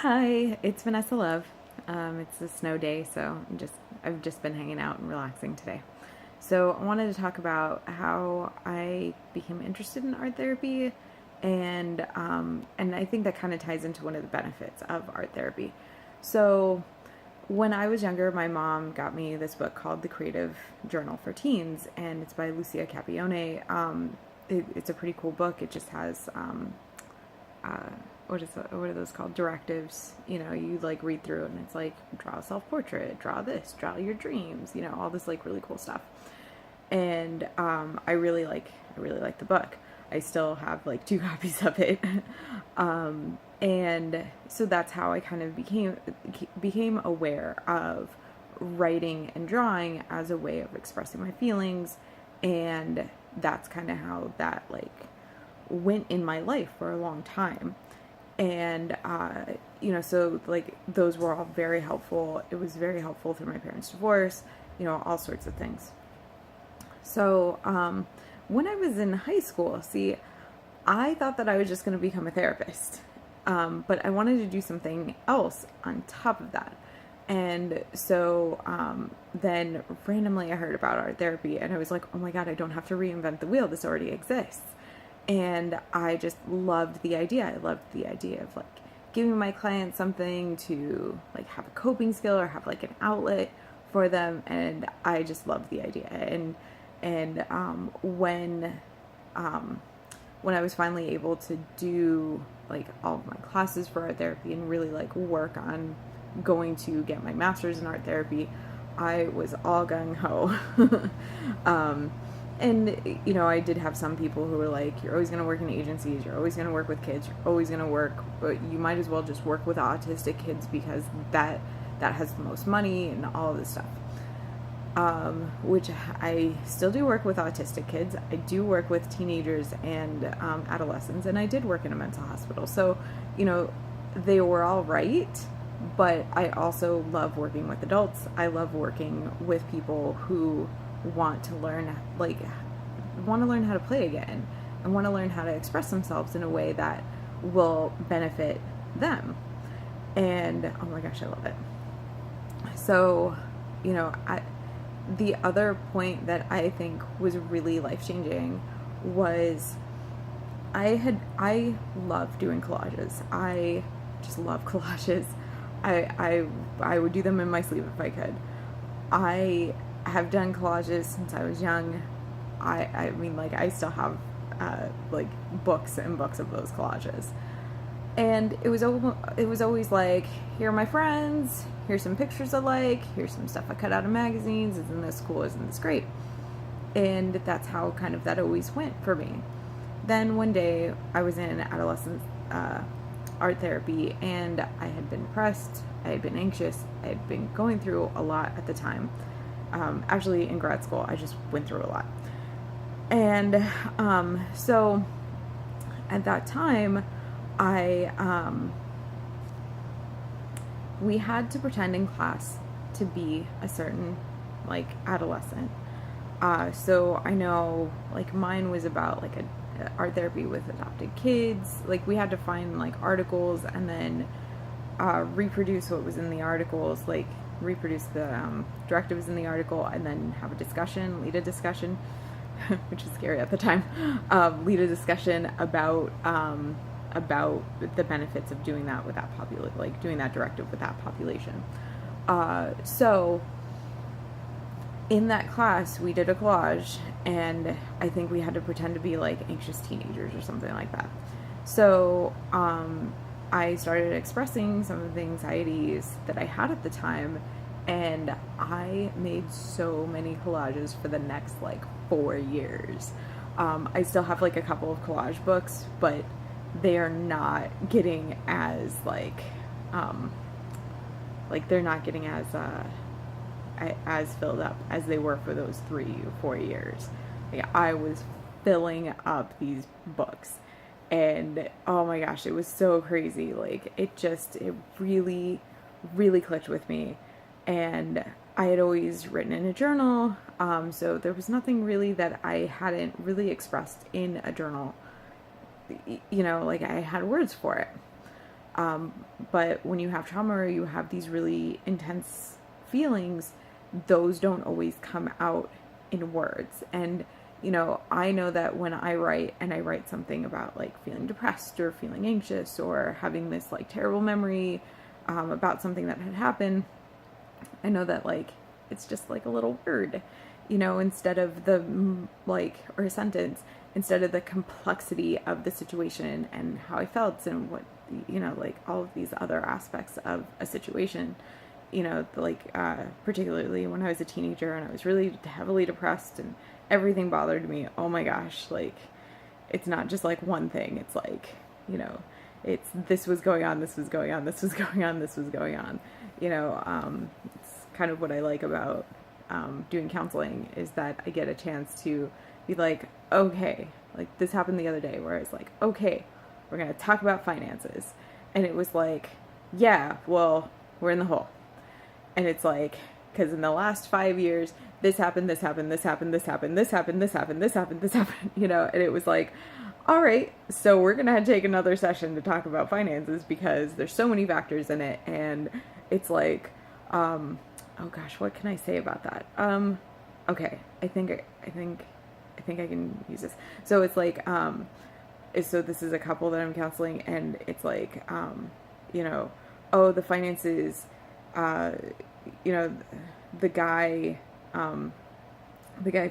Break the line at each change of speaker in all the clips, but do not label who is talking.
Hi, it's Vanessa Love. It's a snow day, so I've just been hanging out and relaxing today. So I wanted to talk about how I became interested in art therapy, and I think that kind of ties into one of the benefits of art therapy. So when I was younger, my mom got me this book called The Creative Journal for Teens, and it's by Capiccone. It's a pretty cool book. It just has uh, what are those called, directives. You like read through it and it's like, draw a self-portrait, draw this, draw your dreams, all this like really cool stuff. And I really like the book. I still have like two copies of it. And so that's how I kind of became aware of writing and drawing as a way of expressing my feelings. And that's kind of how that like went in my life for a long time. And so like those were all very helpful. It was very helpful through my parents' divorce, all sorts of things. So when I was in high school, see, I thought that I was just going to become a therapist, but I wanted to do something else on top of that. And so then randomly I heard about art therapy, and I was like, oh my God, I don't have to reinvent the wheel. This already exists. And I just loved the idea. I loved the idea of like giving my clients something to like have a coping skill or have like an outlet for them. And I just loved the idea. And when I was finally able to do like all of my classes for art therapy and really like work on going to get my master's in art therapy, I was all gung ho. And, I did have some people who were like, you're always going to work in agencies, you're always going to work with kids, you're always going to work, but you might as well just work with autistic kids because that has the most money and all of this stuff. Which I still do work with autistic kids. I do work with teenagers and adolescents, and I did work in a mental hospital. So, they were all right, but I also love working with adults. I love working with people who want to learn how to play again and want to learn how to express themselves in a way that will benefit them. And oh my gosh, I love it. So, the other point that I think was really life-changing was I love doing collages. I just love collages. I would do them in my sleep if I could. I have done collages since I was young. I mean, like, I still have like books and books of those collages. And it was always like, here are my friends, here's some pictures I like, here's some stuff I cut out of magazines, isn't this cool, isn't this great? And that's how kind of that always went for me. Then one day I was in adolescent art therapy, and I had been depressed, I had been anxious, I had been going through a lot at the time. Actually, in grad school, I just went through a lot. And so at that time, we had to pretend in class to be a certain like adolescent. So I know like mine was about like a art therapy with adopted kids. Like we had to find like articles and then reproduce what was in the articles, like reproduce the directives in the article, and then have a discussion, lead a discussion, which is scary at the time. Lead a discussion about the benefits of doing that with that like doing that directive with that population. So in that class, we did a collage, and I think we had to pretend to be like anxious teenagers or something like that. So I started expressing some of the anxieties that I had at the time, and I made so many collages for the next like 4 years. I still have like a couple of collage books, but they are not getting as they're not getting as filled up as they were for those 3 or 4 years. Like, I was filling up these books, and oh my gosh, it was so crazy. Like it really, really clicked with me. And I had always written in a journal, so there was nothing really that I hadn't really expressed in a journal. Like I had words for it. But when you have trauma or you have these really intense feelings, those don't always come out in words. And, you know, I know that when I write and I write something about like feeling depressed or feeling anxious or having this like terrible memory about something that had happened, I know that like it's just like a little word, you know, instead of the like, or a sentence, instead of the complexity of the situation and how I felt and what, you know, like all of these other aspects of a situation, you know, like particularly when I was a teenager and I was really heavily depressed and everything bothered me. Oh my gosh, like it's not just like one thing. It's like, you know, it's this was going on, this was going on, this was going on, this was going on. You know, it's kind of what I like about doing counseling is that I get a chance to be like, okay, like this happened the other day where I was like, okay, we're going to talk about finances. And it was like, yeah, well, we're in the hole. And it's like, because in the last 5 years, this happened, this happened, this happened, this happened, this happened, this happened, this happened, this happened, you know, and it was like, all right, so we're going to take another session to talk about finances because there's so many factors in it. And it's like, oh gosh, what can I say about that? Okay, I think I can use this. So it's like, so this is a couple that I'm counseling, and it's like, you know, oh, the finances, you know, the guy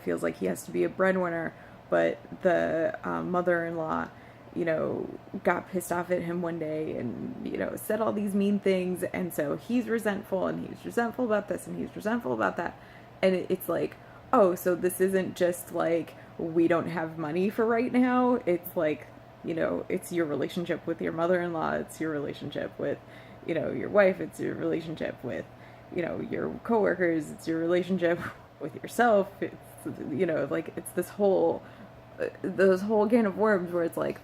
feels like he has to be a breadwinner, but the mother-in-law, you know, got pissed off at him one day and, you know, said all these mean things, and so he's resentful, and he's resentful about this, and he's resentful about that, and it's like, oh, so this isn't just like, we don't have money for right now, it's like, you know, it's your relationship with your mother-in-law, it's your relationship with, you know, your wife, it's your relationship with, you know, your coworkers, it's your relationship with yourself, it's, you know, like, it's this whole can of worms where it's like,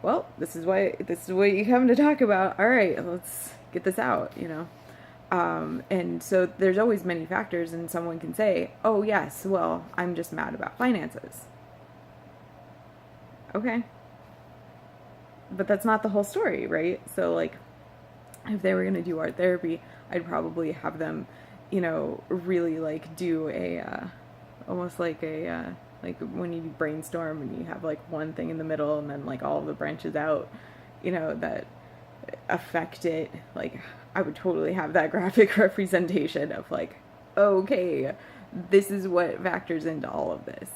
well, this is what you come to talk about, all right, let's get this out, you know. And so there's always many factors, and someone can say, oh yes, well, I'm just mad about finances. Okay. But that's not the whole story, right? So like, if they were going to do art therapy, I'd probably have them, you know, really like do a, almost like a, like when you brainstorm and you have like one thing in the middle and then like all of the branches out, you know, that affect it. Like I would totally have that graphic representation of like, okay, this is what factors into all of this.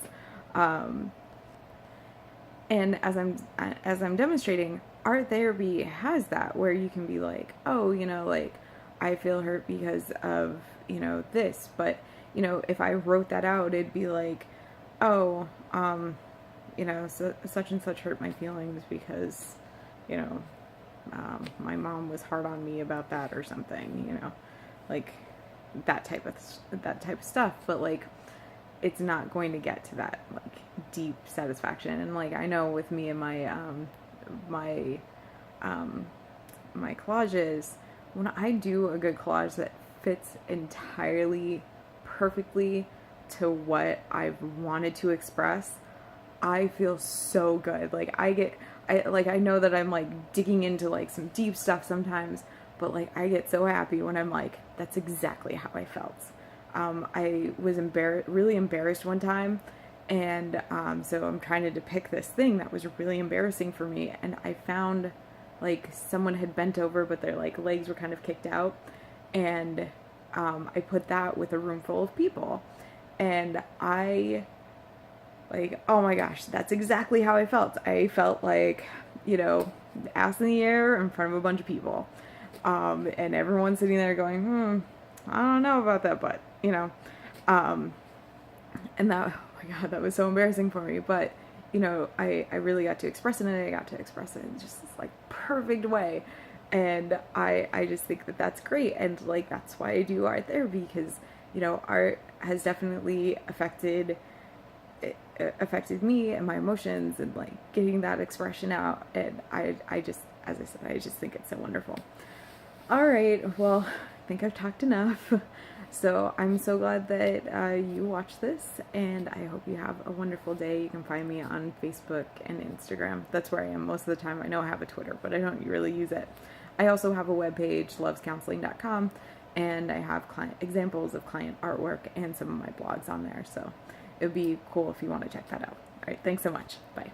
And as I'm demonstrating, art therapy has that where you can be like, oh, you know, like I feel hurt because of, you know, this, but you know, if I wrote that out, it'd be like, oh, you know, so, such and such hurt my feelings because, you know, my mom was hard on me about that or something, you know, like that type of stuff. But like, it's not going to get to that like deep satisfaction. And like, I know with me and my my collages, when I do a good collage that fits entirely perfectly to what I've wanted to express, I feel so good. Like I know that I'm like digging into like some deep stuff sometimes, but like I get so happy when I'm like, that's exactly how I felt. I was really embarrassed one time, and so I'm trying to depict this thing that was really embarrassing for me, and I found like someone had bent over but their like legs were kind of kicked out, and I put that with a room full of people, and I like, oh my gosh, that's exactly how I felt. I felt like, you know, ass in the air in front of a bunch of people, and everyone's sitting there going, I don't know about that, but you know, and that, oh my God, that was so embarrassing for me, but you know, I really got to express it, and I got to express it in just this like perfect way, and I just think that that's great, and like that's why I do art therapy, because you know, art has definitely affected me and my emotions, and like getting that expression out, and I just, as I said, I just think it's so wonderful. All right, well, I think I've talked enough. So I'm so glad that you watched this, and I hope you have a wonderful day. You can find me on Facebook and Instagram. That's where I am most of the time. I know I have a Twitter, but I don't really use it. I also have a webpage, lovescounseling.com, and I have examples of client artwork and some of my blogs on there. So it would be cool if you want to check that out. All right, thanks so much. Bye.